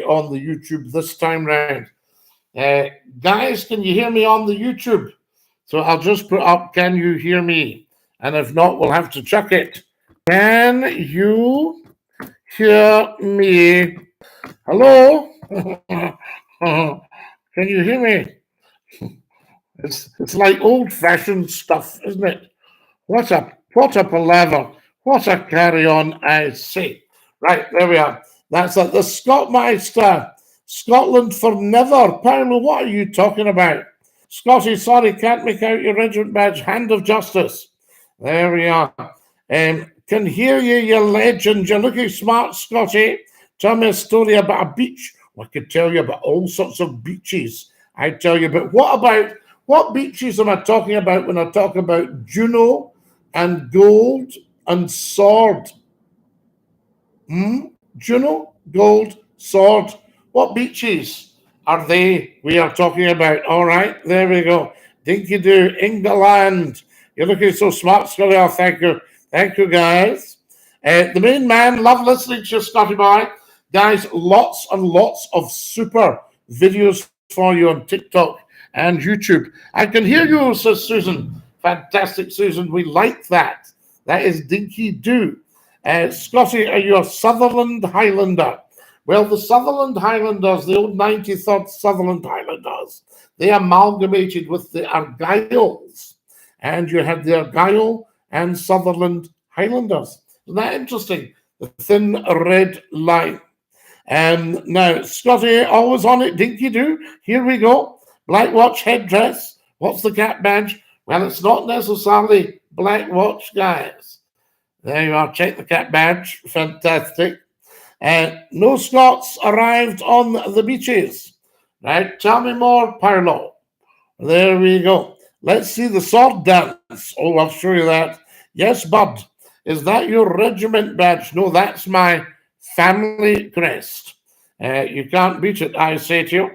on the YouTube this time round. Guys, can you hear me on the YouTube? So I'll just put up, can you hear me? And if not, we'll have to chuck it. Can you hear me? Hello? Can you hear me? It's like old-fashioned stuff, isn't it? What a palaver. What a carry-on, I say. Right, there we are. That's it. The Scottmeister. Scotland for never. Paolo, what are you talking about? Scotty, sorry, can't make out your regiment badge. Hand of justice. There we are. Can hear you, you legend. You're looking smart, Scotty. Tell me a story about a beach. Well, I could tell you about all sorts of beaches. I tell you, but what beaches am I talking about when I talk about Juno and Gold and Sword? Juno, Gold, Sword. What beaches are they we are talking about? All right, there we go. Dinky-Doo, England. You're looking so smart, Scotty. Oh, thank you. Thank you, guys. The main man, love listening to you, Scotty boy. Guys, lots and lots of super videos for you on TikTok and YouTube. I can hear you, says Susan. Fantastic, Susan. We like that. That is Dinky-Doo. Scotty, are you a Sutherland Highlander? Well, the Sutherland Highlanders, the old 93rd Sutherland Highlanders, they amalgamated with the Argylls. And you had the Argyll and Sutherland Highlanders. Isn't that interesting? The thin red line. Now, Scotty, always on it, Dinky-Doo. Here we go. Black watch headdress. What's the cap badge? Well, it's not necessarily black watch, guys. There you are. Check the cap badge. Fantastic. No Scots arrived on the beaches. Right? Tell me more, Paolo. There we go. Let's see the sword dance. Oh, I'll show you that. Yes, bud. Is that your regiment badge? No, that's my family crest. You can't beat it, I say to you.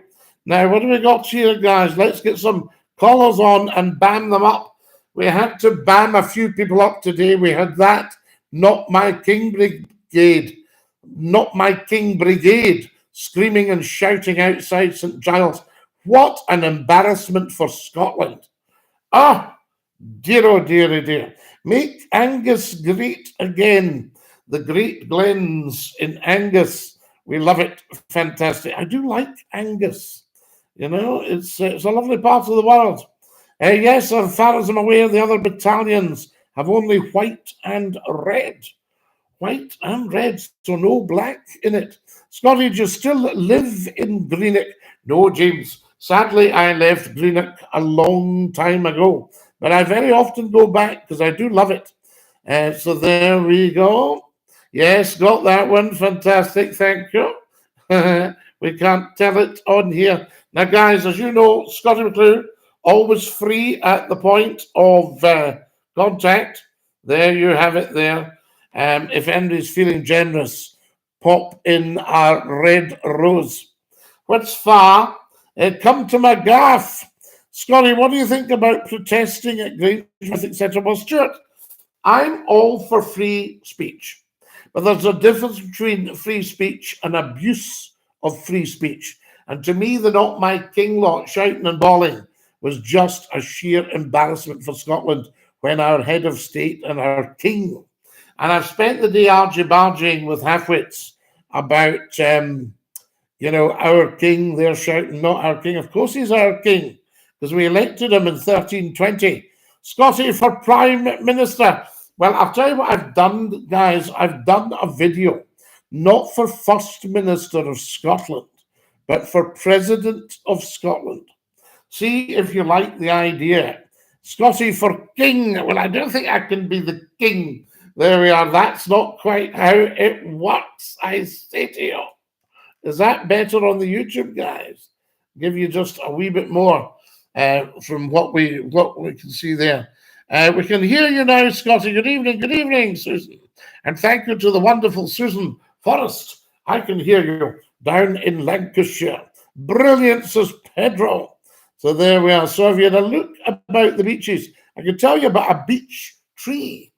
Now, what do we got here, guys? Let's get some collars on and bam them up. We had to bam a few people up today. We had that Not My King Brigade. Not My King Brigade screaming and shouting outside St. Giles. What an embarrassment for Scotland. Ah, dear, oh dear, oh dear. Make Angus great again. The Great Glens in Angus. We love it. Fantastic. I do like Angus. You know, it's a lovely part of the world. Yes, as far as I'm aware, the other battalions have only white and red. White and red, so no black in it. Scotty, do you still live in Greenock? No, James. Sadly, I left Greenock a long time ago, but I very often go back because I do love it. So there we go. Yes, got that one. Fantastic. Thank you. We can't tell it on here. Now, guys, as you know, Scotty McClue, always free at the point of contact. There you have it there. If anybody's feeling generous, pop in our red rose. What's far? Come to my gaff. Scotty, what do you think about protesting at Grangemouth, etc.? Well, Stuart, I'm all for free speech. But there's a difference between free speech and abuse of free speech. And to me, the Not My King lot shouting and bawling was just a sheer embarrassment for Scotland when our head of state and our king. And I've spent the day argy-bargying with halfwits about, our king. They're shouting, not our king. Of course he's our king, because we elected him in 1320. Scotty for Prime Minister. Well, I'll tell you what I've done, guys. I've done a video, not for First Minister of Scotland, but for President of Scotland. See if you like the idea. Scotty for King. Well, I don't think I can be the king. There we are. That's not quite how it works, I say to you. Is that better on the YouTube, guys? Give you just a wee bit more from what we can see there. We can hear you now, Scotty. Good evening, Susan. And thank you to the wonderful Susan Forrest. I can hear you down in Lancashire. Brilliant, says Pedro. So there we are. So if you had a look about the beaches, I could tell you about a beech tree.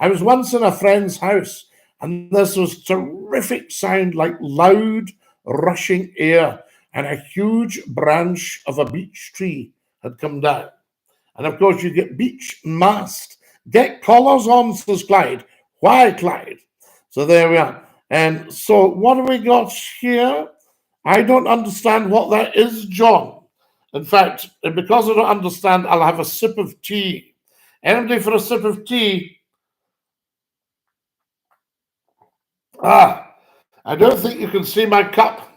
I was once in a friend's house, and this was terrific sound, like loud rushing air, and a huge branch of a beech tree had come down. And of course, you get beech mast. Get collars on, says Clyde. Why, Clyde? So there we are. And so what do we got here? I don't understand what that is, John. In fact, because I don't understand, I'll have a sip of tea. Anybody for a sip of tea? I don't think you can see my cup.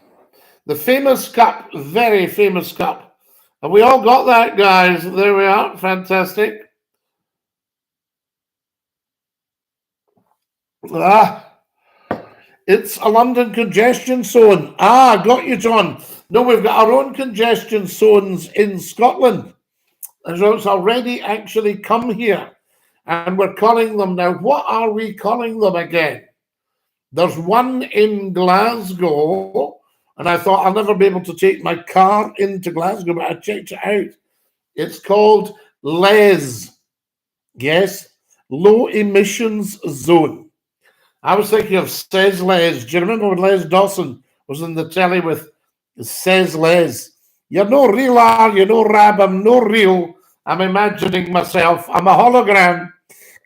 The famous cup, very famous cup. And we all got that, guys. There we are. Fantastic. It's a London congestion zone. Got you, John. No, we've got our own congestion zones in Scotland. And so it's already actually come here. And we're calling them now. What are we calling them again? There's one in Glasgow. And I thought I'll never be able to take my car into Glasgow, but I checked it out. It's called LES. Yes, Low Emissions Zone. I was thinking of Says Les. Do you remember when Les Dawson was in the telly with Says Les? You're no real, are you? No Rab, I'm no real. I'm imagining myself. I'm a hologram.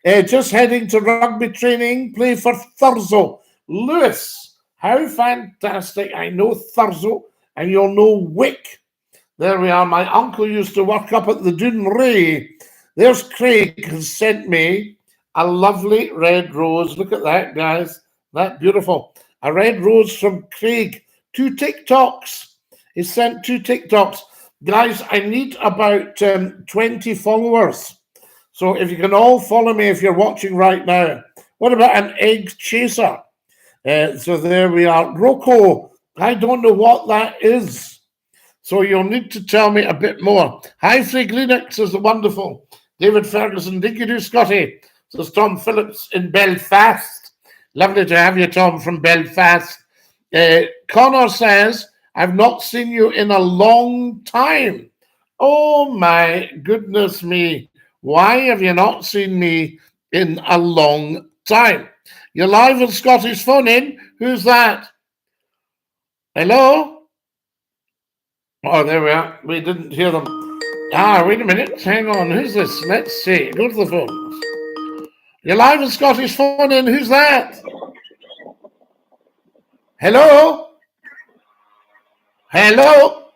Just heading to rugby training, play for Thurso. Lewis, how fantastic. I know Thurso, and you'll know Wick. There we are. My uncle used to work up at the Doon Ray. There's Craig, who's sent me a lovely red rose. Look at that, guys. That beautiful. A red rose from Craig. 2 TikToks. He sent 2 TikToks. Guys, I need about 20 followers. So if you can all follow me if you're watching right now. What about an egg chaser? So there we are. Rocco, I don't know what that is. So you'll need to tell me a bit more. Hi, Free Linux is wonderful. David Ferguson, DINKY-DOO, Scotty. Says Tom Phillips in Belfast. Lovely to have you, Tom, from Belfast. Connor says, I've not seen you in a long time. Oh, my goodness me. Why have you not seen me in a long time? You're live on Scotty's phone in. Who's that? Hello? Oh, there we are. We didn't hear them. Wait a minute. Hang on. Who's this? Let's see. Go to the phones. You're live on Scotty's phone in. Who's that? Hello? Hello?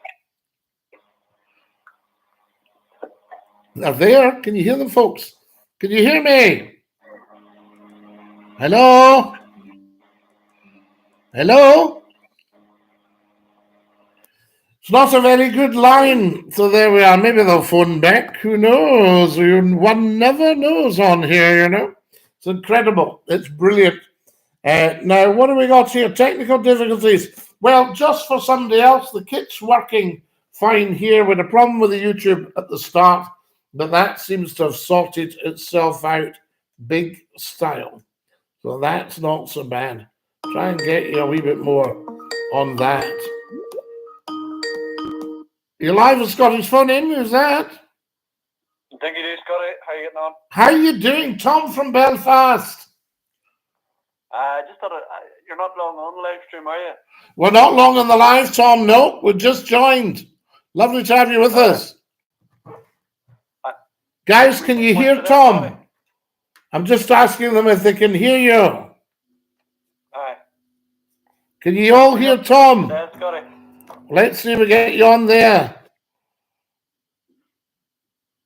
They're there. Can you hear them, folks? Can you hear me? Hello? Hello? It's not a very good line. So there we are. Maybe they'll phone back. Who knows? One never knows on here, you know. It's incredible. It's brilliant. Now, what do we got here? Technical difficulties. Well, just for somebody else, the kit's working fine here with a problem with the YouTube at the start, but that seems to have sorted itself out big style. So that's not so bad. Try and get you a wee bit more on that. You're live with Scotty's phone in, who's that? DINKY-DOO, Scotty. How you getting on? How are you doing? Tom from Belfast. Just thought you're not long on the live stream, are you? We're not long on the live, Tom. No, we just joined. Lovely to have you with us. Guys, can you hear Tom? I'm just asking them if they can hear you. Aye. Can you all hear Tom? Yeah, Scotty. Let's see if we get you on there.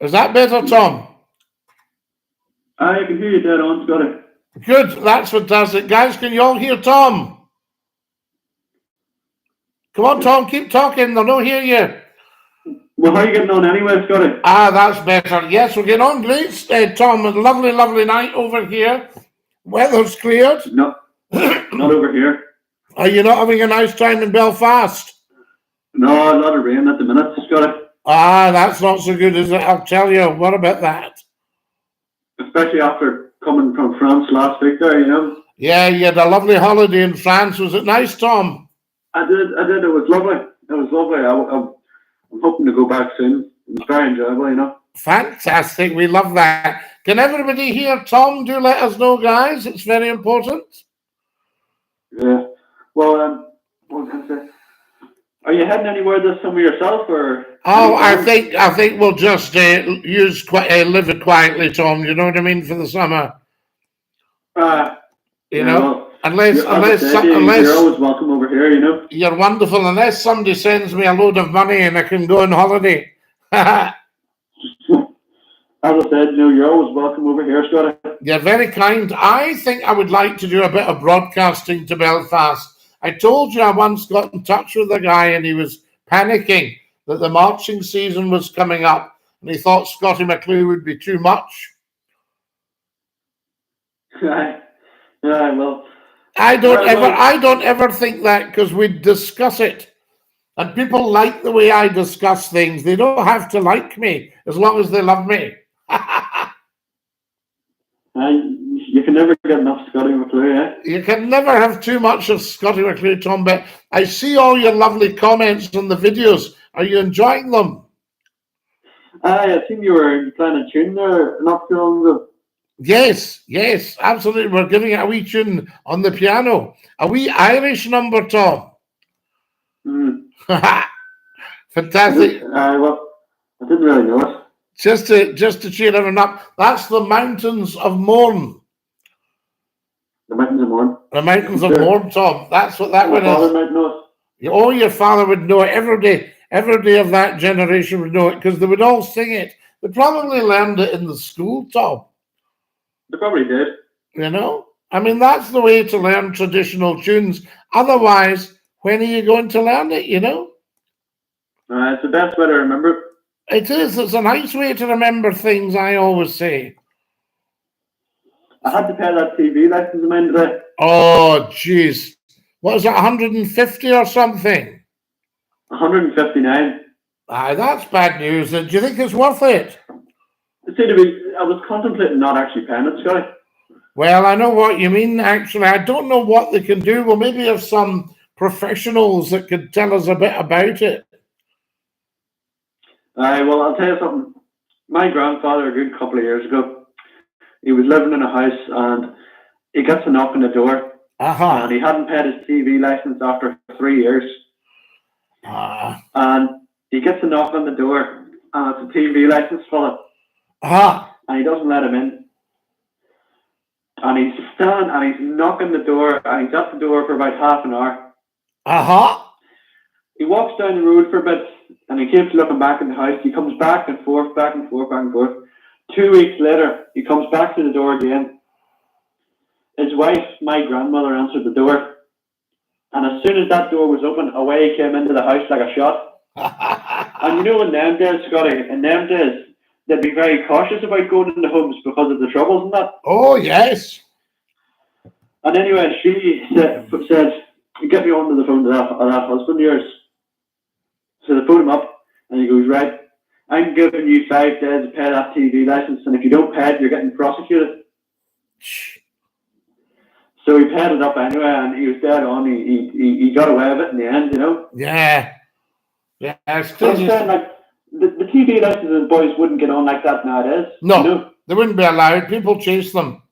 Is that better, Tom? I can hear you dead on, Scotty. Good, that's fantastic. Guys, can you all hear Tom? Come on, Tom, keep talking. They'll not hear you. Well, how are you getting on anyway, Scotty? That's better. Yes, we're getting on great, Tom. A lovely, lovely night over here. Weather's cleared. No, not over here. Are you not having a nice time in Belfast? No, a lot of rain at the minute, Scotty. That's not so good, is it? I'll tell you. What about that? Especially after coming from France last week there, you know. Yeah, you had a lovely holiday in France. Was it nice, Tom? I did. It was lovely. I'm hoping to go back soon. It was very enjoyable, you know. Fantastic. We love that. Can everybody hear Tom? Do let us know, guys. It's very important. Yeah. Well, what was I going to say? Are you heading anywhere this summer yourself, or? Oh, I think we'll just live it quietly, Tom. You know what I mean, for the summer. You know, well, unless you're always welcome over here. You know, you're wonderful. Unless somebody sends me a load of money and I can go on holiday. As I said, you're always welcome over here, Scotty. You're very kind. I think I would like to do a bit of broadcasting to Belfast. I told you I once got in touch with a guy and he was panicking that the marching season was coming up and he thought Scottie McClue would be too much. Yeah, well, I don't ever think that, because we discuss it. And people like the way I discuss things. They don't have to like me as long as they love me. you can never get enough Scottie McClue, eh? You can never have too much of Scottie McClue, Tom. But I see all your lovely comments on the videos. Are you enjoying them? I think you were playing a tune there not too long ago. Yes, absolutely. We're giving it a wee tune on the piano. A wee Irish number, Tom. Fantastic. Well, I didn't really know it. Just to cheer everyone up. That's the Mountains of Mourne. The Mountains of Mourne. The Mountains of Mourne, Tom. That's what that one is. My father might know it. Oh, your father would know it. Every day of that generation would know it, because they would all sing it. They probably learned it in the school, Tom. They probably did. You know? I mean, that's the way to learn traditional tunes. Otherwise, when are you going to learn it, you know? It's the best way to remember. It is. It's a nice way to remember things, I always say. I had to pay that TV license of mine today. Oh, jeez. What is it, 150 or something? 159. Aye, that's bad news. Do you think it's worth it? I was contemplating not actually paying it, Scotty. Well, I know what you mean, actually. I don't know what they can do. Well, maybe have some professionals that could tell us a bit about it. Well, I'll tell you something. My grandfather, a good couple of years ago, he was living in a house and he gets a knock on the door. And he hadn't paid his TV license after 3 years. And he gets a knock on the door and it's a TV license fella. And he doesn't let him in. And he's standing and he's knocking the door and he's at the door for about half an hour. He walks down the road for a bit and he keeps looking back in the house. He comes back and forth, back and forth, back and forth. 2 weeks later, he comes back to the door again. His wife, my grandmother, answered the door. And as soon as that door was open, away he came into the house like a shot. And you know, in them days, Scotty, they'd be very cautious about going into homes because of the troubles and that. Oh, yes. And anyway, she said, get me onto the phone to that husband of yours. So they phone him up and he goes, right, I'm giving you 5 days to pay that TV license, and if you don't pay it, you're getting prosecuted. So he paid it up anyway, and he was dead on. He got away with it in the end, you know. Yeah. It's crazy. Like, the TV licenses boys wouldn't get on like that nowadays. No, you know? They wouldn't be allowed. People chase them.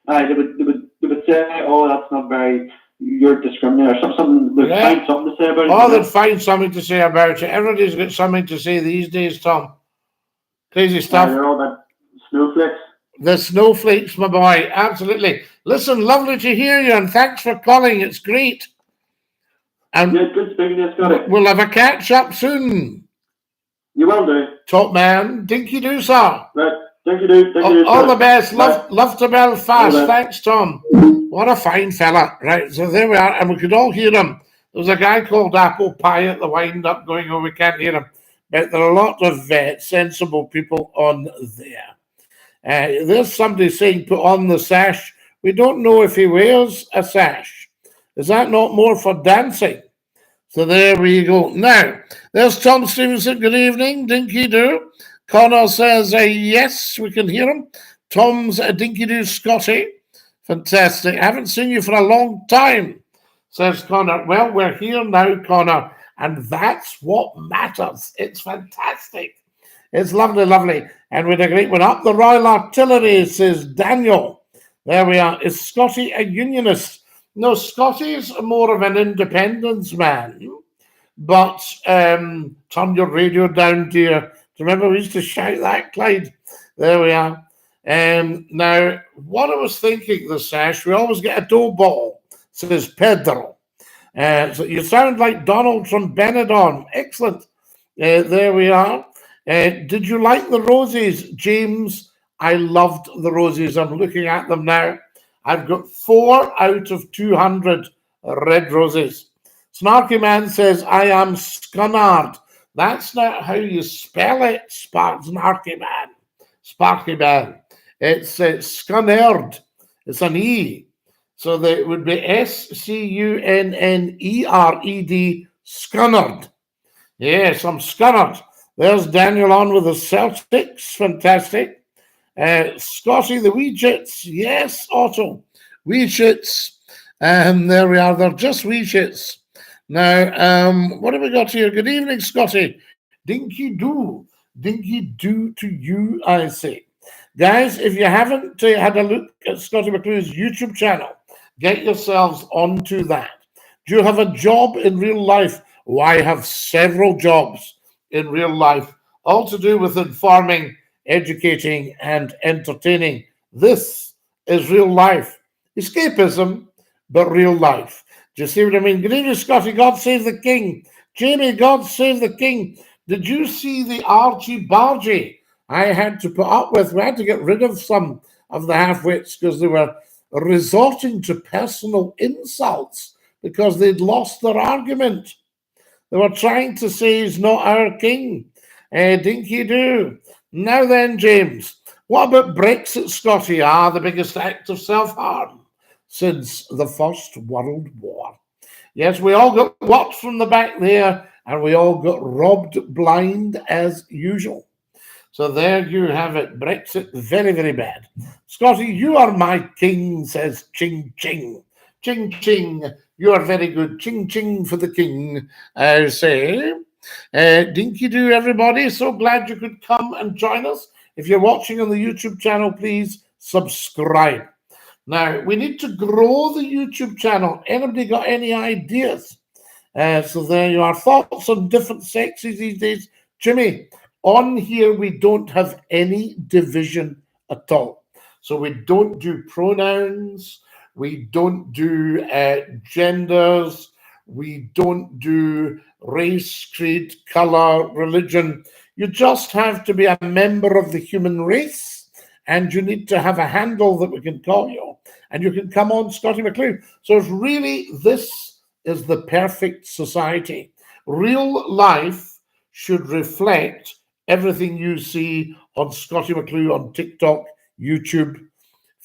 They would say, "Oh, that's not very. You're discriminating," or something. They'd find something to say about it. Oh, they'd find something to say about it. Everybody's got something to say these days, Tom. Crazy stuff. They're all that snowflakes. The snowflakes, my boy. Absolutely. Listen, lovely to hear you, and thanks for calling. It's great. And yeah, good speaking to you, Scotty. We'll have a catch up soon. You will do. Top man. DINKY-DOO, sir. Right. DINKY-DOO. All the best. Love to Belfast. Thanks, Tom. What a fine fella. Right, so there we are, and we could all hear him. There was a guy called Apple Pie at the wind-up going, oh, we can't hear him. But there are a lot of sensible people on there. There's somebody saying, put on the sash. We don't know if he wears a sash. Is that not more for dancing? So there we go. Now, there's Tom Stevenson. Good evening, DINKY-DOO. Connor says, yes, we can hear him. Tom's a DINKY-DOO Scotty. Fantastic. I haven't seen you for a long time, says Connor. Well, we're here now, Connor, and that's what matters. It's fantastic. It's lovely, lovely. And with a great one up the Royal Artillery, says Daniel. There we are. Is Scotty a unionist? No, Scotty's more of an independence man. but turn your radio down, dear. Do you remember we used to shout that, Clyde? There we are. Now, what I was thinking, the sash, we always get a dough ball, says Pedro. So you sound like Donald from Benidorm. Excellent. There we are. Did you like the roses, James? I loved the roses. I'm looking at them now. I've got 4 out of 200 red roses. Snarky Man says, I am Scunard. That's not how you spell it, Snarky Man. Sparky Man. It's Scunerd. It's an E. So that would be Scunnered. Scunnered. Yes, I'm Scunnered. There's Daniel on with the Celtics. Fantastic. Scotty, the Weejits. Yes, Otto. Weejits. There we are. They're just Weejits. Now, what have we got here? Good evening, Scotty. Dinky-Doo. Dinky-Doo to you, I say. Guys, if you haven't had a look at Scottie McClue's YouTube channel, get yourselves onto that. Do you have a job in real life? Oh, I have several jobs in real life, all to do with informing, educating, and entertaining. This is real life. Escapism, but real life. Do you see what I mean? Good evening, Scotty. God save the king. Jamie, God save the king. Did you see the Archie Bargy I had to put up with? We had to get rid of some of the half-wits because they were resorting to personal insults because they'd lost their argument. They were trying to say he's not our king. Dinky-Doo. Now then, James, what about Brexit, Scotty? The biggest act of self-harm since the First World War. Yes, we all got watched from the back there, and we all got robbed blind as usual. So there you have it. Brexit, very, very bad. Scotty, you are my king, says Ching Ching. Ching Ching, you are very good. Ching Ching for the king, I say. Dinky-Doo, everybody. So glad you could come and join us. If you're watching on the YouTube channel, please subscribe. Now, we need to grow the YouTube channel. Anybody got any ideas? So there you are. Thoughts on different sexes these days? Jimmy, on here, we don't have any division at all. So we don't do pronouns. We don't do genders. We don't do race, creed, color, religion. You just have to be a member of the human race, and you need to have a handle that we can call you, and you can come on Scottie McClue. So it's really, this is the perfect society. Real life should reflect everything you see on Scottie McClue on TikTok, YouTube,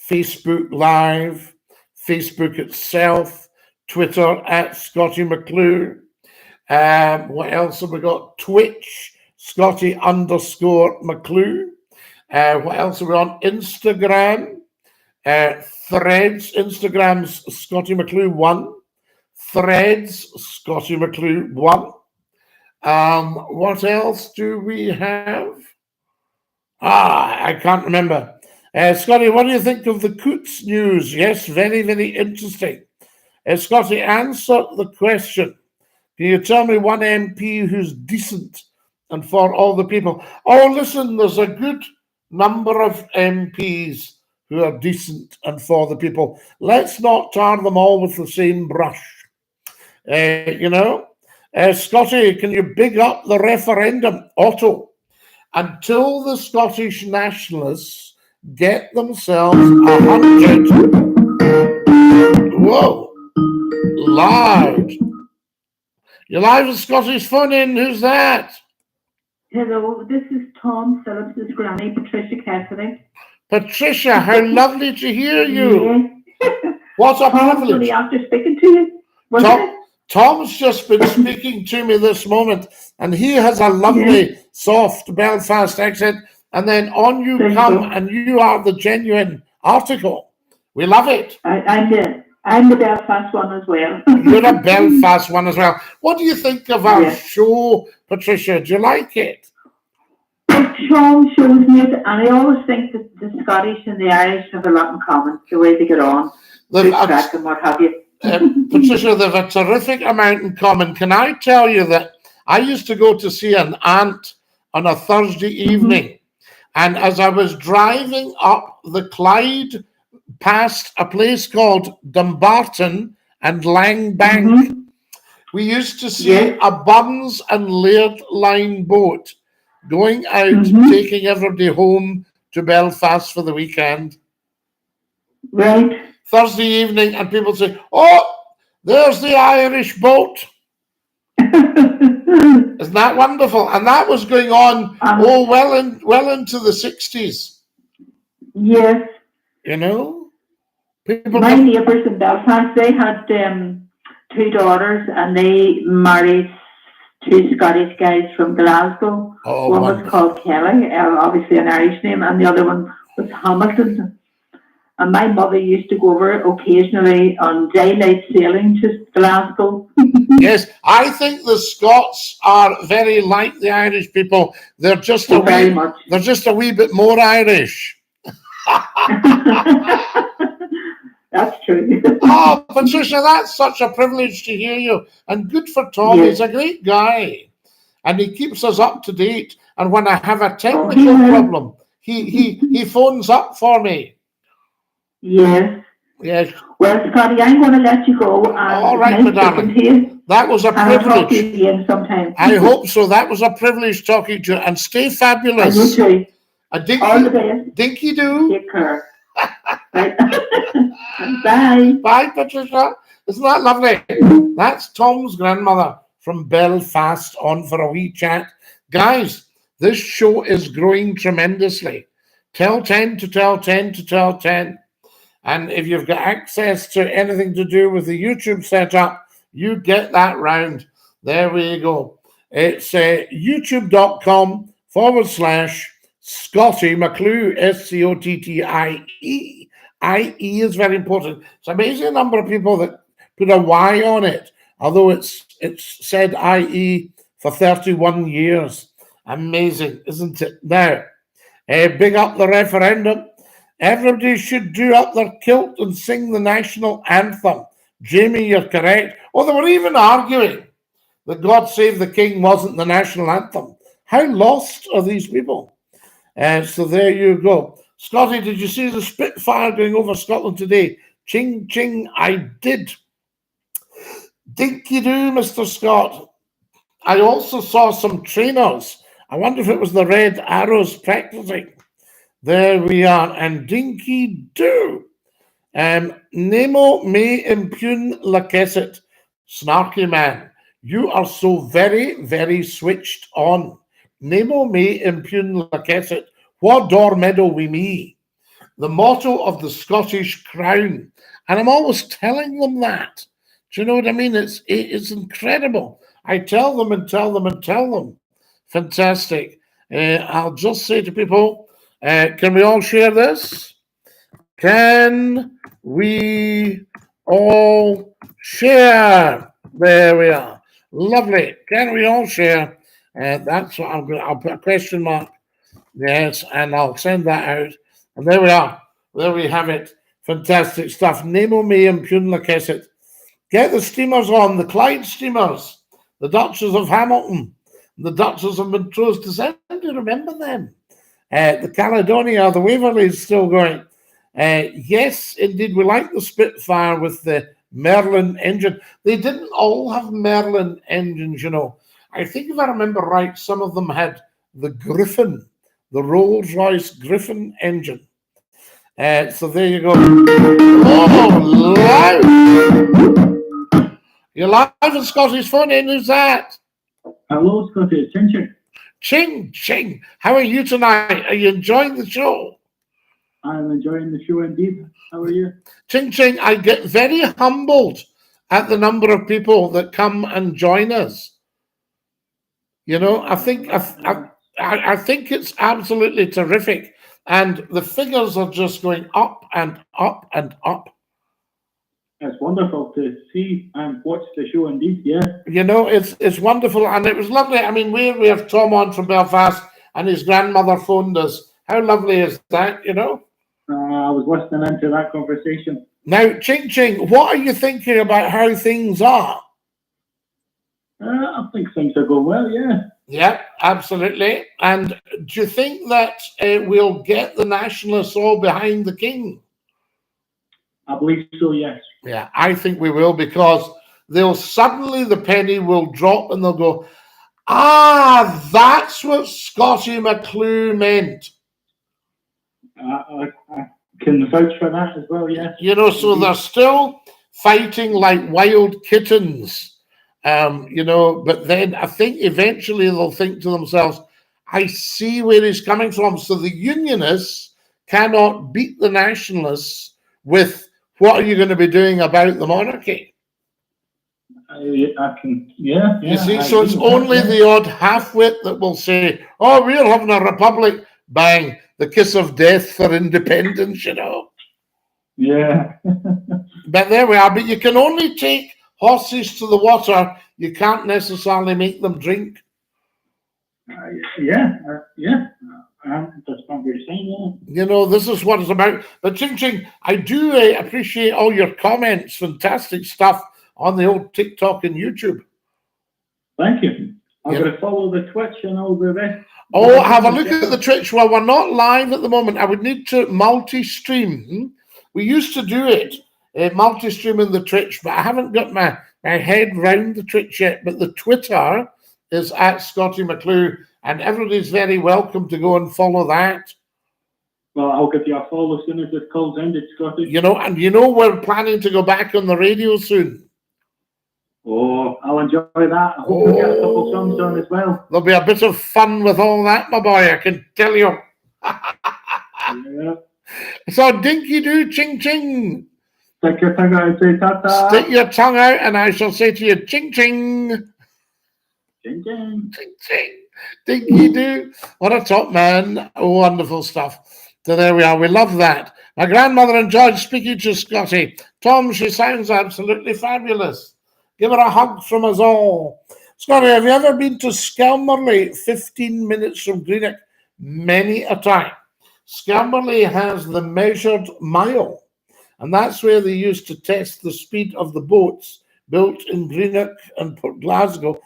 Facebook Live, Facebook itself, Twitter at Scottie McClue. What else have we got? Twitch, Scottie_McClue. What else are we on? Instagram, Threads, Instagram's Scottie McClue 1, Threads, Scottie McClue 1. What else do we have? I can't remember. Scottie, what do you think of the Coots news? Yes, very, very interesting. Scottie, answer the question. Can you tell me one MP who's decent and for all the people? Oh, listen, there's a good number of MPs who are decent and for the people. Let's not tar them all with the same brush. Scottie, can you big up the referendum? Otto, until the Scottish nationalists get themselves 100. Whoa, loud. You're live with Scottish Phone In. Who's that? Hello, this is Tom Phillips' granny, Patricia Cassidy. Patricia, how lovely to hear you. Yeah. What a Tom's privilege. only after speaking to you. Tom's just been speaking to me this moment, and he has a lovely, soft Belfast accent. And then on you come, and you are the genuine article. We love it. I'm the Belfast one as well. You're a Belfast one as well. What do you think of our show, Patricia? Do you like it? Sean shows me it, and I always think that the Scottish and the Irish have a lot in common, the way they get on, and what have you. Patricia, they have a terrific amount in common. Can I tell you that I used to go to see an aunt on a Thursday evening, and as I was driving up the Clyde past a place called Dumbarton and Langbank, we used to see a Burns and Laird line boat going out, taking everybody home to Belfast for the weekend. Right. Thursday evening, and people say, "Oh, there's the Irish boat." Isn't that wonderful? And that was going on well into the 60s. Yes. You know, my neighbours in Belfast, they had 2 daughters, and they married 2 Scottish guys from Glasgow. One was called Kelly, obviously an Irish name, and the other one was Hamilton. And my mother used to go over occasionally on daylight sailing to Glasgow. Yes, I think the Scots are very like the Irish people. They're just they're just a wee bit more Irish. That's true. Oh, Patricia, that's such a privilege to hear you. And good for Tom. He's a great guy. And he keeps us up to date. And when I have a technical problem, he phones up for me. Yes. Yes. Well, Scotty, I'm going to let you go. All right, my darling. That was a privilege. I'll talk to you again sometime. I hope so. That was a privilege talking to you. And stay fabulous. And you too. All the best. Dinky-Doo. Take care. Right. Bye. Bye, Patricia. Isn't that lovely? That's Tom's grandmother from Belfast on for a wee chat. Guys, this show is growing tremendously. Tell 10 to tell 10 to tell 10. And if you've got access to anything to do with the YouTube setup, you get that round. There we go. It's youtube.com/Scottie McClue, SCOTTIE. IE is very important. It's amazing the number of people that put a Y on it, although it's said IE for 31 years. Amazing, isn't it? Now, big up the referendum. Everybody should do up their kilt and sing the national anthem. Jamie, you're correct. Oh, they were even arguing that God Save the King wasn't the national anthem. How lost are these people? So there you go. Scotty, did you see the Spitfire going over Scotland today? Ching, ching, I did. Dinky-Doo, Mr. Scott. I also saw some trainers. I wonder if it was the Red Arrows practicing. There we are. And Dinky-Doo. Nemo me impugn lacessit. Snarky man. You are so very, very switched on. Nemo me impugn lacessit. What door meadow we me? The motto of the Scottish Crown. And I'm always telling them that. Do you know what I mean? It's incredible. I tell them and tell them and tell them. Fantastic. I'll just say to people, can we all share this? Can we all share? There we are. Lovely. Can we all share? That's what I'll put a question mark. Yes, and I'll send that out. And there we are. There we have it. Fantastic stuff. Nemo me impugn lacessit. Get the steamers on, the Clyde steamers, the Duchess of Hamilton, the Duchess of Montrose. Does anybody remember them? The Caledonia, the Waverley is still going. Yes, indeed, we like the Spitfire with the Merlin engine. They didn't all have Merlin engines, you know. I think if I remember right, some of them had the Griffin, the Rolls-Royce Griffin engine. So there you go. Oh, loud! You're live on Scotty's phone in. Who's that? Hello, Scotty. Ching ching. Ching ching. How are you tonight? Are you enjoying the show? I'm enjoying the show indeed. How are you? Ching ching. I get very humbled at the number of people that come and join us. You know, I think it's absolutely terrific, and the figures are just going up and up and up. It's wonderful to see and watch the show indeed, yeah. You know, it's wonderful, and it was lovely. I mean, we have Tom on from Belfast, and his grandmother phoned us. How lovely is that, you know? I was listening into that conversation. Now, Ching Ching, what are you thinking about how things are? I think things are going well, yeah. Yeah, absolutely. And do you think that we'll get the nationalists all behind the king? I believe so, yes. Yeah, I think we will, because they'll suddenly, the penny will drop and they'll go, ah, that's what Scottie McClue meant. I can vouch for that as well, yes. You know, so they're still fighting like wild kittens. You know, but then I think eventually they'll think to themselves, I see where he's coming from. So the unionists cannot beat the nationalists with, what are you going to be doing about the monarchy? I can, yeah. You see, so it's only the odd half-wit that will say, oh, we're having a republic, bang, the kiss of death for independence, you know. Yeah. But there we are. But you can only take horses to the water. You can't necessarily make them drink. Yeah. That's what we're saying, yeah. You know, this is what it's about. But Ching Ching, I do appreciate all your comments. Fantastic stuff on the old TikTok and YouTube. Thank you. I'm going to follow the Twitch and all the rest. Oh, have a look at the Twitch. Well, we're not live at the moment. I would need to multi-stream. We used to do it, multi-streaming the Twitch, but I haven't got my head round the Twitch yet. But the Twitter is at Scottie McClue, and everybody's very welcome to go and follow that. Well, I'll give you a follow as soon as this call's ended, Scottie. You know, and you know we're planning to go back on the radio soon. Oh, I'll enjoy that. I hope we get a couple songs on as well. There'll be a bit of fun with all that, my boy, I can tell you. Yeah. So, Dinky-Doo, Ching Ching. Stick your tongue out and say ta-ta. Stick your tongue out, and I shall say to you, Ching Ching. Ching Ching. Ching Ching. Dinky-Doo. What a top man. Oh, wonderful stuff. So there we are. We love that. My grandmother enjoyed speaking to Scottie. Tom, she sounds absolutely fabulous. Give her a hug from us all. Scottie, have you ever been to Skelmerley, 15 minutes from Greenock? Many a time. Skelmerley has the measured mile, and that's where they used to test the speed of the boats built in Greenock and Glasgow.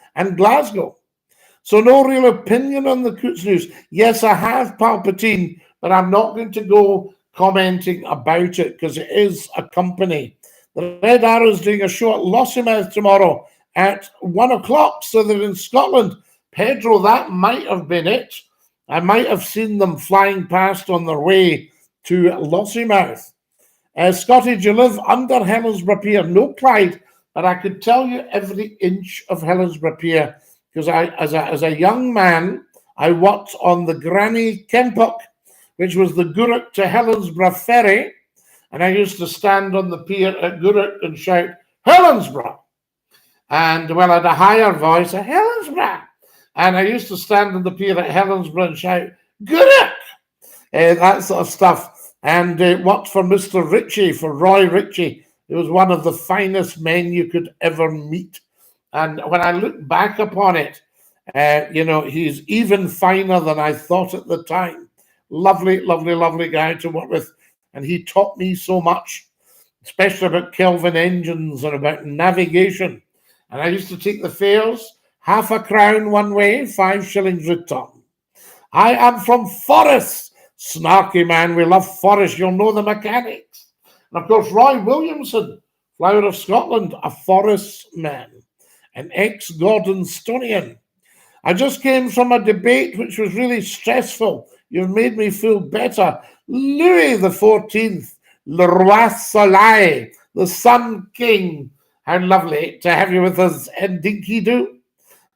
So no real opinion on the Coots News. Yes, I have Palpatine, but I'm not going to go commenting about it because it is a company. The Red Arrow is doing a show at Lossiemouth tomorrow at 1 o'clock, so they're in Scotland. Pedro, that might have been it. I might have seen them flying past on their way to Lossiemouth. Scottie, do you live under Helensburgh Pier? No, Clyde, but I could tell you every inch of Helensburgh Pier because as a young man, I worked on the Granny Kempock, which was the Gourock to Helensburgh ferry. And I used to stand on the pier at Gourock and shout, Helensburgh! And, well, I had a higher voice, Helensburgh! And I used to stand on the pier at Helensburgh and shout, Gourock! That sort of stuff. And worked for Mr. Ritchie, for Roy Ritchie. He was one of the finest men you could ever meet. And when I look back upon it, you know, he's even finer than I thought at the time. Lovely, lovely, lovely guy to work with. And he taught me so much, especially about Kelvin engines and about navigation. And I used to take the fares, £0.50 one way, 5 shillings return. I am from Forres. Snarky man, we love Forres. You'll know the mechanics. And of course, Roy Williamson, Flower of Scotland, a Forres man, an ex-Gordonstonian. I just came from a debate which was really stressful. You've made me feel better. Louis XIV, Le Roi Soleil, the Sun King. How lovely to have you with us, and Dinky-Doo.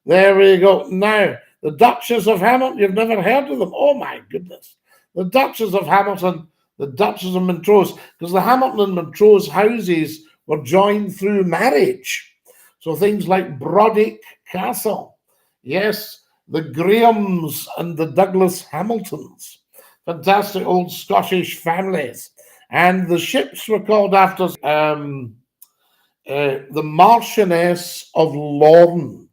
There we go. Now, the Duchess of Hamilton, you've never heard of them. Oh, my goodness. The Duchess of Hamilton, the Duchess of Montrose, because the Hamilton and Montrose houses were joined through marriage. So things like Brodick Castle. Yes, the Grahams and the Douglas Hamiltons. Fantastic old Scottish families. And the ships were called after the Marchioness of Lorne.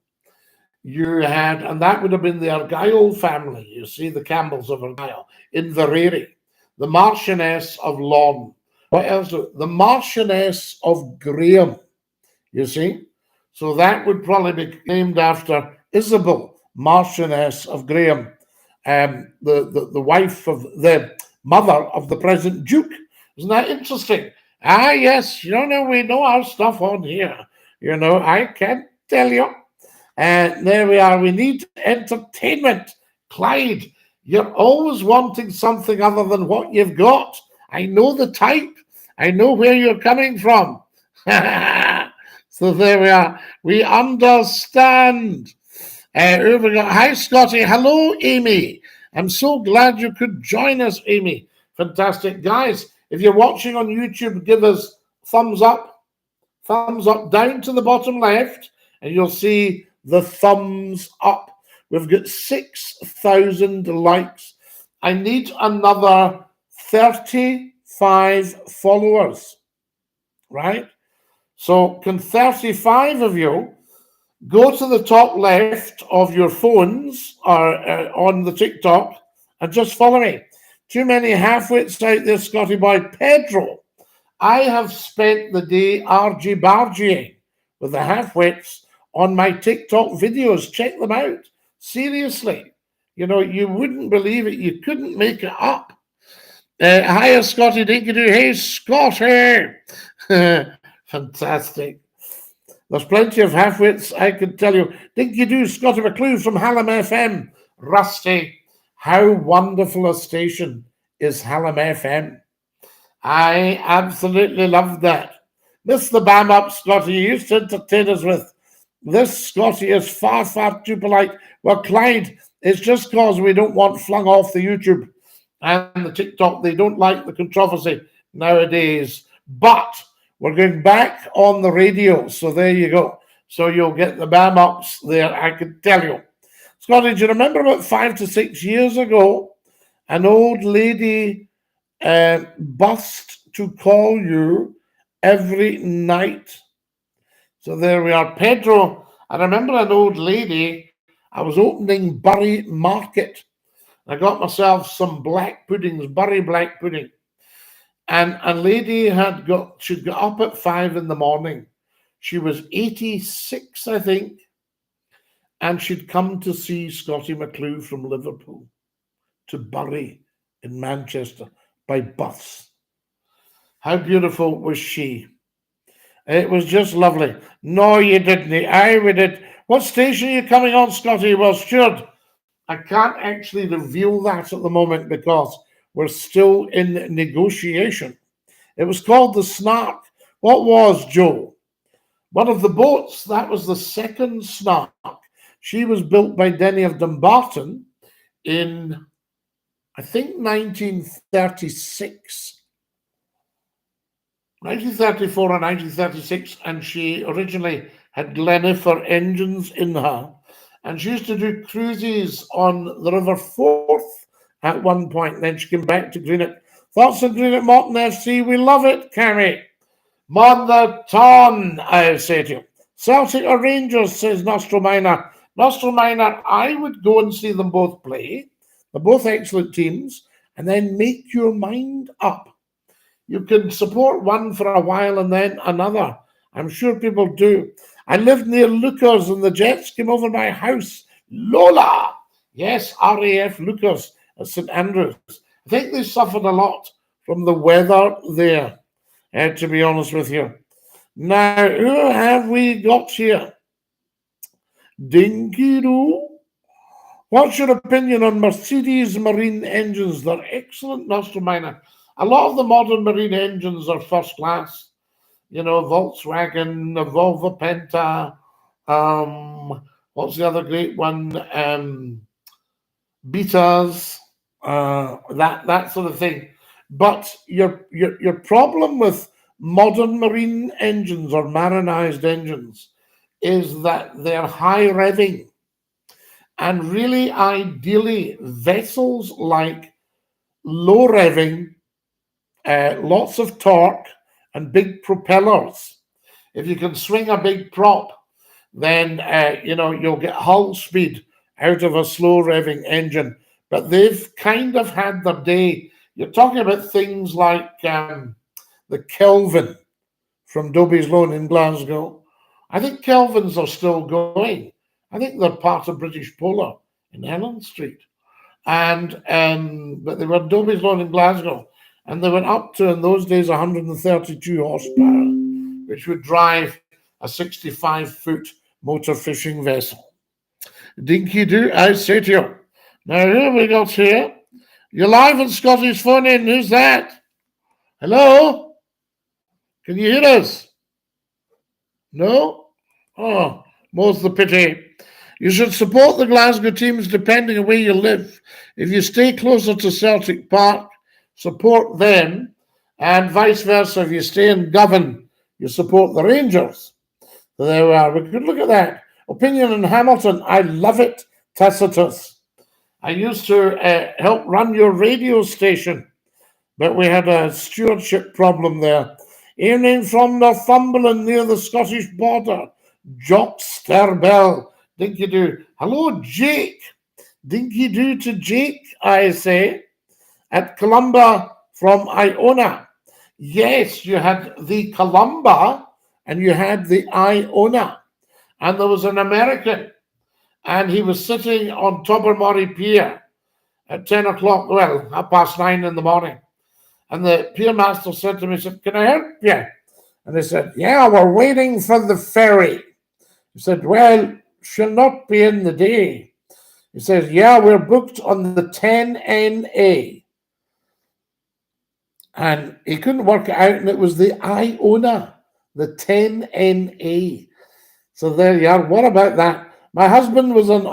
You had, and that would have been the Argyll family, you see, the Campbells of Argyll, Inverary. The Marchioness of Lorne What else? The Marchioness of Graham, you see? So that would probably be named after Isabel, Marchioness of Graham, the wife of the mother of the present Duke. Isn't that interesting? Ah, yes, we know our stuff on here. I can tell you. And there we are. We need entertainment. Clyde, you're always wanting something other than what you've got. I know the type. I know where you're coming from. So there we are. We understand. Who have we got? Hi, Scotty. Hello, Amy. I'm so glad you could join us, Amy. Fantastic. Guys, if you're watching on YouTube, give us thumbs up down to the bottom left, and you'll see the thumbs up. We've got 6,000 likes. I need another 35 followers, right? So can 35 of you go to the top left of your phones or on the TikTok and just follow me. Too many half-wits out there, Scotty boy. Pedro, I have spent the day argy-bargying with the half-wits on my TikTok videos. Check them out. Seriously. You wouldn't believe it. You couldn't make it up. Hiya, Scotty DINKY-DOO. Hey, Scotty. Fantastic. There's plenty of half-wits, I can tell you. DINKY-DOO, Scotty McCLUE from Hallam FM. Rusty, how wonderful a station is Hallam FM. I absolutely love that. Miss the bam up, Scotty. You used to entertain us with. This Scotty is far, far too polite. Well, Clyde, it's just because we don't want flung off the YouTube and the TikTok. They don't like the controversy nowadays. But we're going back on the radio. So there you go. So you'll get the bam ups there, I can tell you. Scotty, do you remember about 5 to 6 years ago, an old lady bussed to call you every night? So there we are. Pedro, I remember an old lady. I was opening Bury Market. I got myself some black puddings, Bury black pudding. And a lady she'd got up at 5 in the morning. She was 86, I think. And she'd come to see Scotty McCLUE from Liverpool to Bury in Manchester by bus. How beautiful was she? It was just lovely. No, you didn't. We did. What station are you coming on, Scotty? Well, Stuart, I can't actually reveal that at the moment because we're still in negotiation. It was called the Snark. What was, Joe? One of the boats. That was the second Snark. She was built by Denny of Dumbarton in, I think, 1936. 1934 or 1936, and she originally had Gleniffer engines in her, and she used to do cruises on the River Forth at one point. Then she came back to Greenock. Thoughts on Greenock Morton FC? We love it, Carrie. Mon the ton, I say to you. Celtic or Rangers, says Nostro Minor. Nostro Minor, I would go and see them both play. They're both excellent teams, and then make your mind up. You can support one for a while and then another. I'm sure people do. I lived near Lucas and the Jets came over my house. Lola! Yes, RAF Lucas at St Andrews. I think they suffered a lot from the weather there, to be honest with you. Now, who have we got here? DINKY-DOO. What's your opinion on Mercedes marine engines? They're excellent, Nostro Minor. A lot of the modern marine engines are first class. Volkswagen, Volvo Penta, what's the other great one? Betas, that sort of thing. But your problem with modern marine engines or marinized engines is that they're high revving. And really, ideally, vessels like low revving, lots of torque and big propellers. If you can swing a big prop, then you'll get hull speed out of a slow revving engine. But they've kind of had their day. You're talking about things like the the Kelvin from Dobie's Loan in Glasgow. I think Kelvins are still going. I think they're part of British Polar in Ellen Street. And but they were Dobie's Loan in Glasgow. And they went up to, in those days, 132 horsepower, which would drive a 65-foot motor fishing vessel. Dinky-Doo, I say to you. Now, here we got here. You're live on Scotty's phone in. Who's that? Hello? Can you hear us? No? Oh, most the pity. You should support the Glasgow teams depending on where you live. If you stay closer to Celtic Park, support them, and vice versa. If you stay in Govan, you support the Rangers. So there we are. We could look at that. Opinion in Hamilton. I love it. Tacitus. I used to help run your radio station, but we had a stewardship problem there. Evening from Northumberland near the Scottish border. Jock Sterbell. Dinky-Doo. Hello, Jake. Dinky-Doo to Jake, I say. At Columba from Iona. Yes, you had the Columba and you had the Iona. And there was an American. And he was sitting on Tobermory Pier at 10 o'clock, well, 9:30 in the morning. And the pier master said to me, he said, can I help you? And they said, yeah, we're waiting for the ferry. He said, well, she'll not be in the day. He says, yeah, we're booked on the 10NA. And he couldn't work it out, and it was the Iona, the 10NA. So there you are. What about that? My husband was on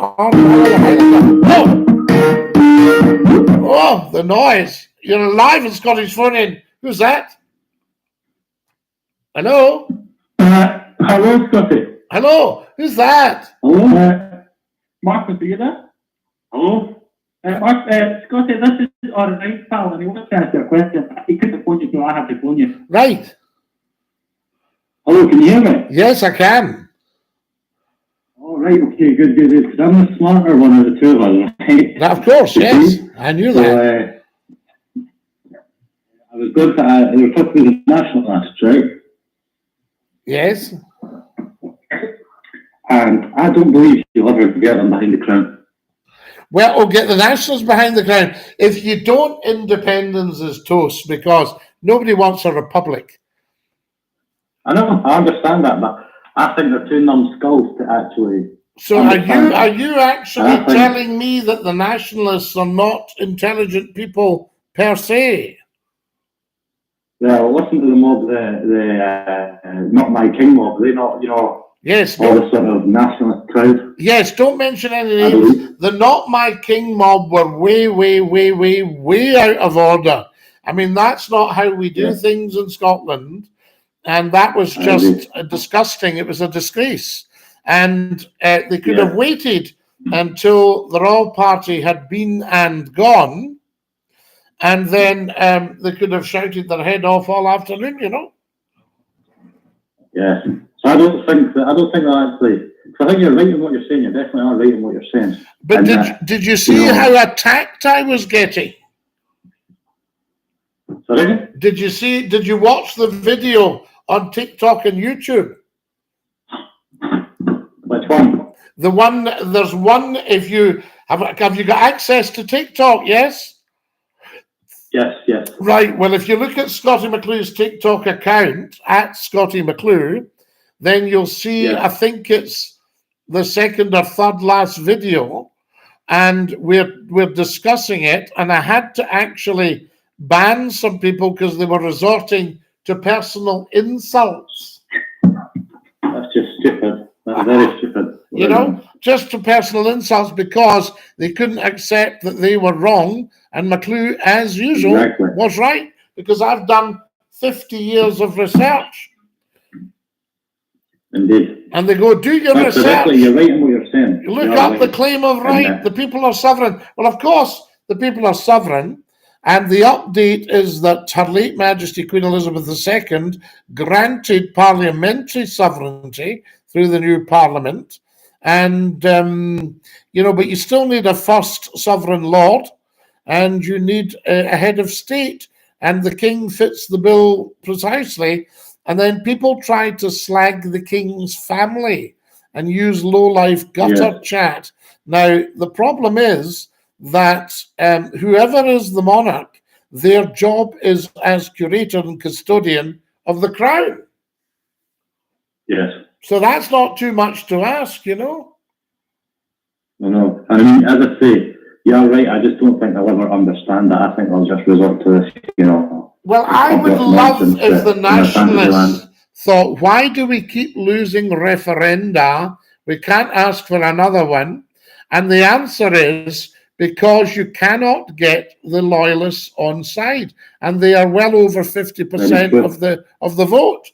Oh, the noise. You're live in Scottish phone in. Who's that? Hello? Hello, Scotty. Hello? Who's that? Hello? Marcus, are you there? Hello? Scotty, this is all right, pal, and he wants to ask you a question. He couldn't phone you, so I had to phone you. Right. Hello, can you hear me? Yes, I can. All right, okay, good, because I'm the smarter one of the two of us, right? Of course, yes. I knew that. I was going to, you were talking about the national artists, right? Yes. And I don't believe you'll ever get them behind the crown. Well, we'll get the Nationals behind the crown. If you don't, independence is toast, because nobody wants a republic. I know, I understand that, but I think they're too numbskulls to actually. So are you actually telling me that the nationalists are not intelligent people per se? Well, listen to the mob, the Not My King mob. They not, you know. Yes. All the sort of nationalist crowd. Yes, don't mention any names. The Not My King mob were way out of order. I mean, that's not how we do things in Scotland. And that was just disgusting. It was a disgrace. And they could have waited until the Royal Party had been and gone. And then they could have shouted their head off all afternoon, you know? Yes. So I don't think that actually. I think you're right in what you're saying. You definitely are right in what you're saying. But did you see how attacked I was getting? Sorry? Did you watch the video on TikTok and YouTube? Which one? There's one, if you have you got access to TikTok, yes? Yes. Right, well, if you look at Scotty McClue's TikTok account, at Scotty McClue, then you'll see, I think it's the second or third last video, and we're discussing it, and I had to actually ban some people because they were resorting to personal insults. That's just stupid. That's very stupid. You know, just to personal insults because they couldn't accept that they were wrong, and McClue, as usual, was right, because I've done 50 years of research. Indeed. And they go, do your research. Exactly. You're right in what you're saying. Look up the claim of right. The people are sovereign. Well, of course, the people are sovereign. And the update is that Her late Majesty Queen Elizabeth II granted parliamentary sovereignty through the new parliament. And, you know, but you still need a first sovereign lord, and you need a head of state. and the king fits the bill precisely. And then people try to slag the king's family and use low-life gutter chat. Now, the problem is that whoever is the monarch, their job is as curator and custodian of the crown. Yes. So that's not too much to ask, you know? No. And I mean, as I say, you're right, I just don't think they'll ever understand that. I think they'll just resort to this, you know. Well, I would love if the nationalists thought, why do we keep losing referenda? We can't ask for another one. And the answer is because you cannot get the loyalists on side. And they are well over 50% of the vote.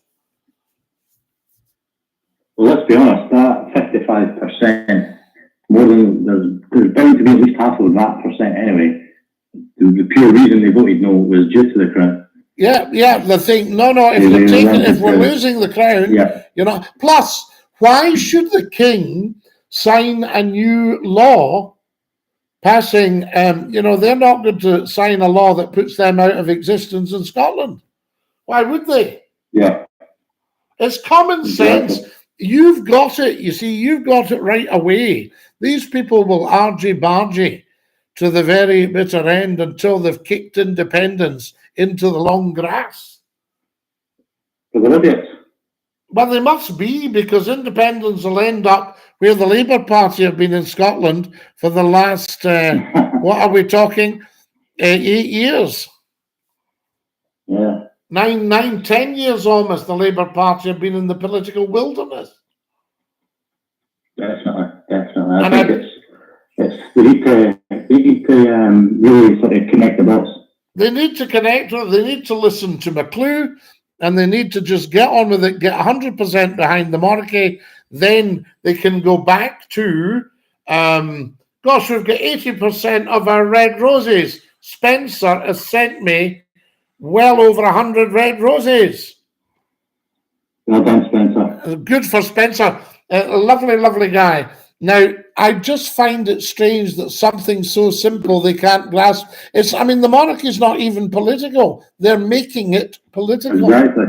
Well, let's be honest, that 55%, more than there's bound to be at least half of that percent anyway. The pure reason they voted no was due to the crown. Yeah, the thing, if we're losing the crown, you know, plus, why should the king sign a new law passing, you know, they're not going to sign a law that puts them out of existence in Scotland. Why would they? Yeah. It's common sense. You've got it, you see, you've got it right away. These people will argy-bargy to the very bitter end until they've kicked independence into the long grass. They're idiots. Well, they must be, because independence will end up where the Labour Party have been in Scotland for the last, what are we talking, 8 years? Yeah. 10 years almost, the Labour Party have been in the political wilderness. Definitely. I think they need to really sort of connect the dots. They need to connect, they need to listen to McCLUE, and they need to just get on with it, get 100% behind the monarchy. Then they can go back to, gosh, we've got 80% of our red roses. Spencer has sent me well over 100 red roses. Well done, Spencer. Good for Spencer. A lovely, lovely guy. Now, I just find it strange that something so simple they can't grasp. I mean, the monarchy is not even political. They're making it political. Exactly.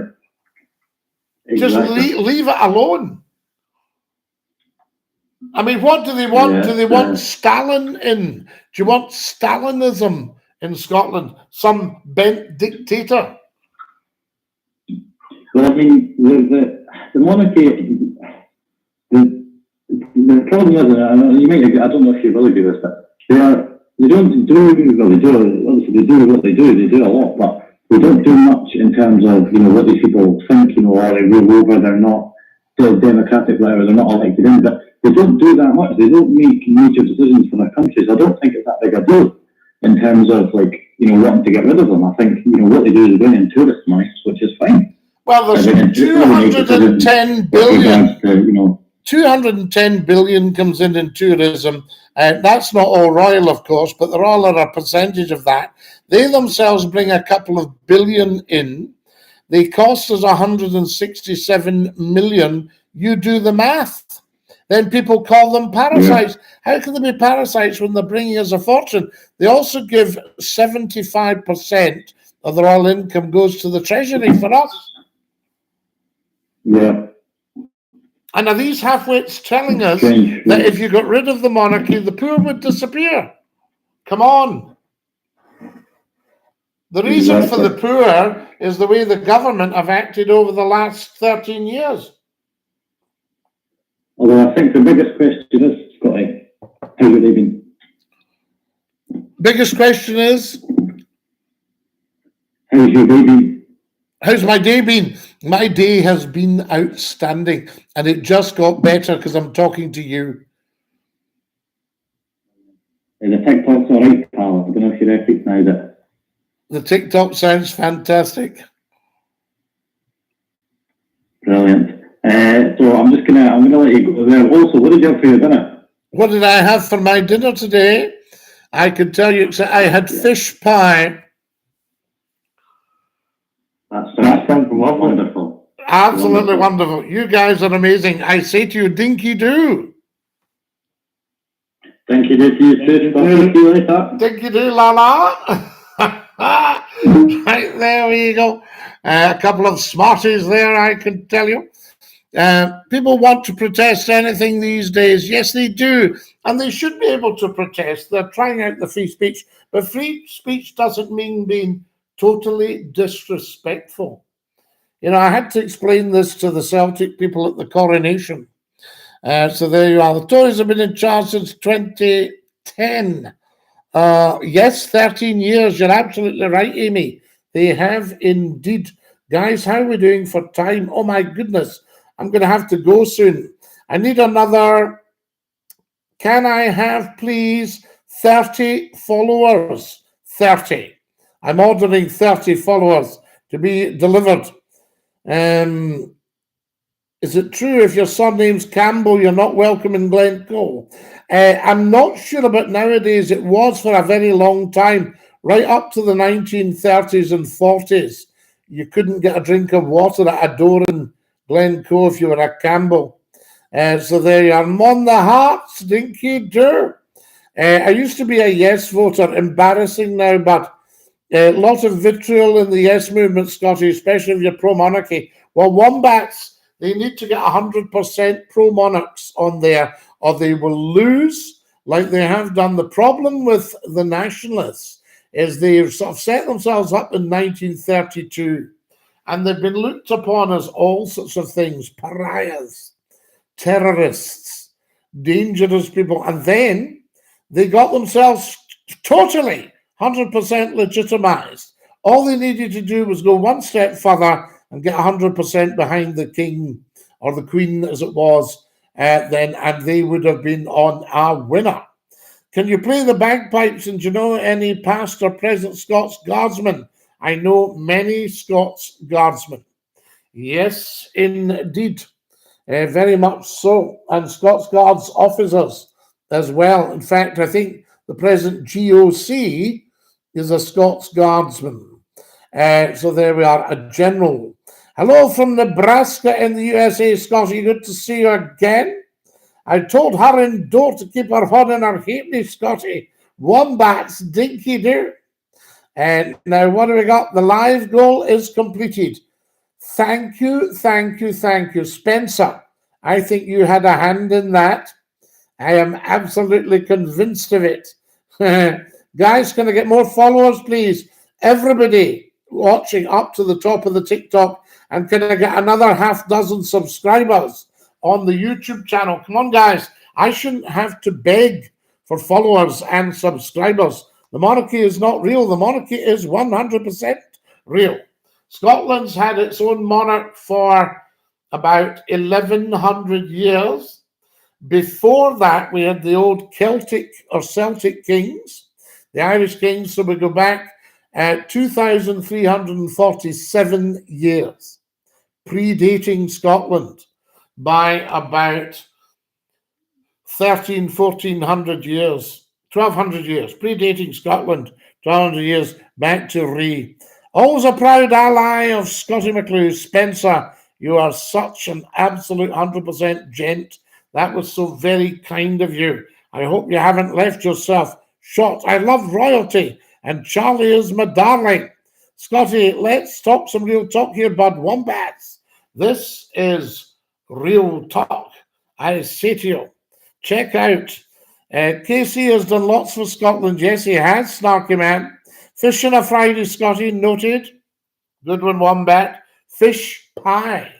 Just leave it alone. I mean, what do they want? Do they want Stalin in? Do you want Stalinism in Scotland? Some bent dictator? Well, I mean, the monarchy, the problem is, I don't know if you really do this, but they don't do, well, they do, obviously they do what they do a lot, but they don't do much in terms of, you know, what these people think, you know, are they rule over, they're not democratic, whatever, they're not elected in, but they don't do that much. They don't make major decisions for their countries. I don't think it's that big a deal in terms of, like, you know, wanting to get rid of them. I think, you know, what they do is bring in tourist money, which is fine. Well, there's 210 billion. 210 billion comes in tourism. That's not all royal, of course, but they're all at a percentage of that. They themselves bring a couple of billion in. They cost us 167 million. You do the math. Then people call them parasites. How can they be parasites when they're bringing us a fortune? They also give 75% of their all income goes to the treasury for us. Yeah. And are these half-wits telling us that if you got rid of the monarchy, the poor would disappear? Come on. The reason for the poor is the way the government have acted over the last 13 years. Although I think the biggest question is, Scotty, how have they been? Biggest question is? How's your day been? How's my day been? My day has been outstanding, and it just got better because I'm talking to you. The TikTok's all right, pal. I don't know if you recognise it. The TikTok sounds fantastic. Brilliant. So I'm gonna let you go there. Also, what did you have for your dinner? What did I have for my dinner today? I could tell you, I had fish pie. That sounds wonderful. Absolutely wonderful. You guys are amazing. I say to you, Dinky-Doo. Dinky-Doo to you too. See you later. Dinky-Doo, la la. Right, there we go. A couple of smarties there, I can tell you. People want to protest anything these days. Yes, they do. And they should be able to protest. They're trying out the free speech. But free speech doesn't mean being totally disrespectful. You know, I had to explain this to the Celtic people at the coronation. So there you are. The Tories have been in charge since 2010. Yes, 13 years. You're absolutely right, Amy. They have indeed. Guys, how are we doing for time? Oh, my goodness. I'm going to have to go soon. I need another. Can I have, please, 30 followers? 30. I'm ordering 30 followers to be delivered. Is it true if your surname's Campbell, you're not welcome in Glencoe? I'm not sure about nowadays. It was for a very long time, right up to the 1930s and 40s. You couldn't get a drink of water at a door in Glencoe if you were a Campbell. So there you are. I'm on the hearts, Dinky-Doo. I used to be a yes voter, embarrassing now, but a lot of vitriol in the yes movement, Scotty, especially if you're pro-monarchy. Well, Wombats, they need to get 100% pro-monarchs on there, or they will lose like they have done. The problem with the nationalists is they've sort of set themselves up in 1932, and they've been looked upon as all sorts of things, pariahs, terrorists, dangerous people, and then they got themselves totally 100% legitimized. All they needed to do was go one step further and get 100% behind the king or the queen, as it was then, and they would have been on a winner. Can you play the bagpipes? And do you know any past or present Scots guardsmen? I know many Scots guardsmen. Yes, indeed. Very much so. And Scots Guards officers as well. In fact, I think the present GOC is a Scots Guardsman. So there we are, a general. Hello from Nebraska in the USA, Scotty. Good to see you again. I told her in door to keep her head in her halfpenny, Scotty. Wombats, Dinky-Doo. And now what do we got? The live goal is completed. Thank you, thank you, thank you. Spencer, I think you had a hand in that. I am absolutely convinced of it. Guys, can I get more followers, please? Everybody watching up to the top of the TikTok. And can I get another half dozen subscribers on the YouTube channel? Come on, guys. I shouldn't have to beg for followers and subscribers. The monarchy is not real. The monarchy is 100% real. Scotland's had its own monarch for about 1,100 years. Before that, we had the old Celtic or Celtic kings, the Irish kings. So we go back 2,347 years, predating Scotland by about 1,400 years, 1,200 years, predating Scotland, 1,200 years back to Ree. Always a proud ally of Scottie McClue. Spencer, you are such an absolute 100% gent. That was so very kind of you. I hope you haven't left yourself shot. I love royalty, and Charlie is my darling. Scotty, let's talk some real talk here, bud. Wombats. This is real talk. I say to you, check out. Casey has done lots for Scotland. Yes, he has, Snarky Man. Fish on a Friday, Scotty, noted. Good one, Wombat. Fish pie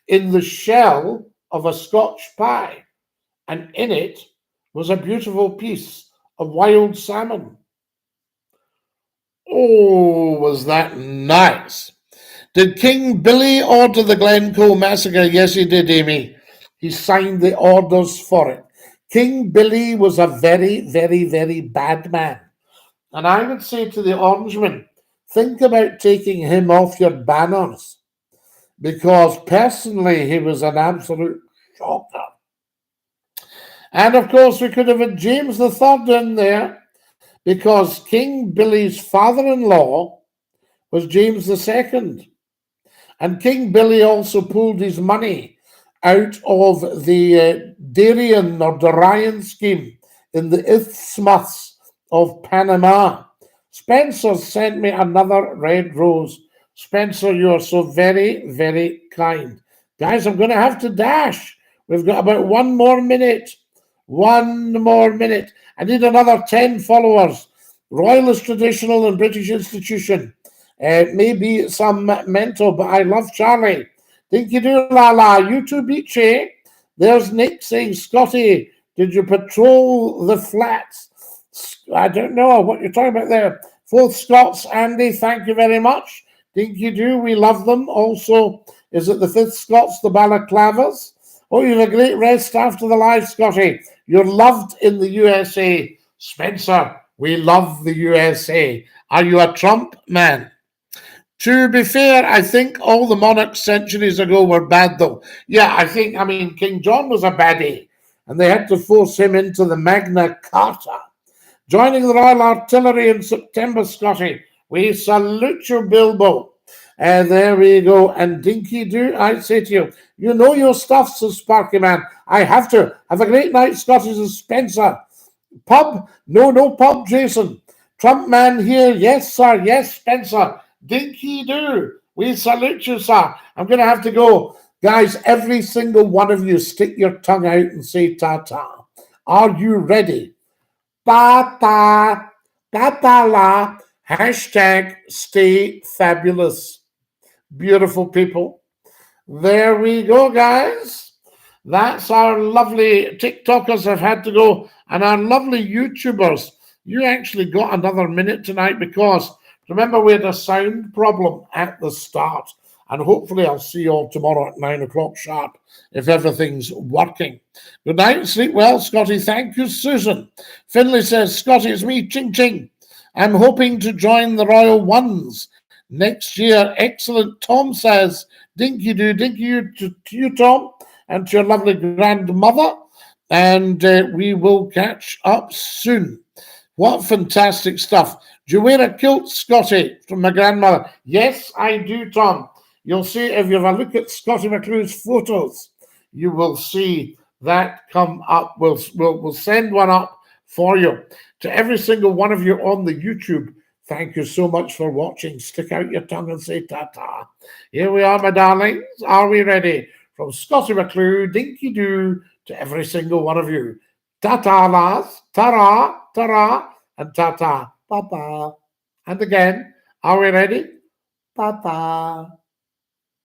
in the shell of a Scotch pie. And in it was a beautiful piece of wild salmon. Oh, was that nice. Did King Billy order the Glencoe massacre? Yes, he did, Amy. He signed the orders for it. King Billy was a very, very, very bad man. And I would say to the Orangemen, think about taking him off your banners. Because personally, he was an absolute shocker. And of course, we could have had James III in there, because King Billy's father-in-law was James II. And King Billy also pulled his money out of the Darien or Darien scheme in the Isthmus of Panama. Spencer sent me another red rose. Spencer, you are so very, very kind. Guys, I'm going to have to dash. We've got about 1 more minute. 1 more minute. I need another 10 followers. Royalist Traditional and British Institution. Maybe some mental, but I love Charlie. Dinky-Doo la la. You too, Beachy. There's Nick saying, Scotty, did you patrol the flats? I don't know what you're talking about there. 4th Scots, Andy, thank you very much. Dinky-Doo, we love them. Also, is it the 5th Scots, the balaclavas? Oh, you have a great rest after the live, Scotty. You're loved in the USA. Spencer, we love the USA. Are you a Trump man? To be fair, I think all the monarchs centuries ago were bad, though. Yeah, I mean, King John was a baddie, and they had to force him into the Magna Carta. Joining the Royal Artillery in September, Scotty. We salute you, Bilbo. There we go. And Dinky-Doo, I say to you, you know your stuff, says Sparky Man. I have to. Have a great night, Scotty, says Spencer. Pub? No pub, Jason. Trump man here. Yes, sir. Yes, Spencer. Dinky-Doo, we salute you, sir. I'm going to have to go. Guys, every single one of you, stick your tongue out and say ta-ta. Are you ready? Ta-ta, ta-ta-la, hashtag stay fabulous. Beautiful people. There we go, guys. That's our lovely TikTokers have had to go, and our lovely YouTubers. You actually got another minute tonight because remember, we had a sound problem at the start, and hopefully I'll see you all tomorrow at 9 o'clock sharp if everything's working. Good night, sleep well, Scotty. Thank you, Susan. Finlay says, Scotty, it's me, Ching Ching. I'm hoping to join the Royal Ones next year. Excellent. Tom says, Dinky-Doo, Dinky-Doo to you, Tom, and to your lovely grandmother, and we will catch up soon. What fantastic stuff. Do you wear a kilt, Scotty, from my grandmother? Yes, I do, Tom. You'll see, if you have a look at Scotty McClue's photos, you will see that come up. We'll send one up for you. To every single one of you on the YouTube, thank you so much for watching. Stick out your tongue and say ta-ta. Here we are, my darlings. Are we ready? From Scotty McClue, Dinky-Doo, to every single one of you. Ta-ta, lads. Ta-ra, ta-ra, and ta-ta. Pa-pa. And again, are we ready? Pa-pa.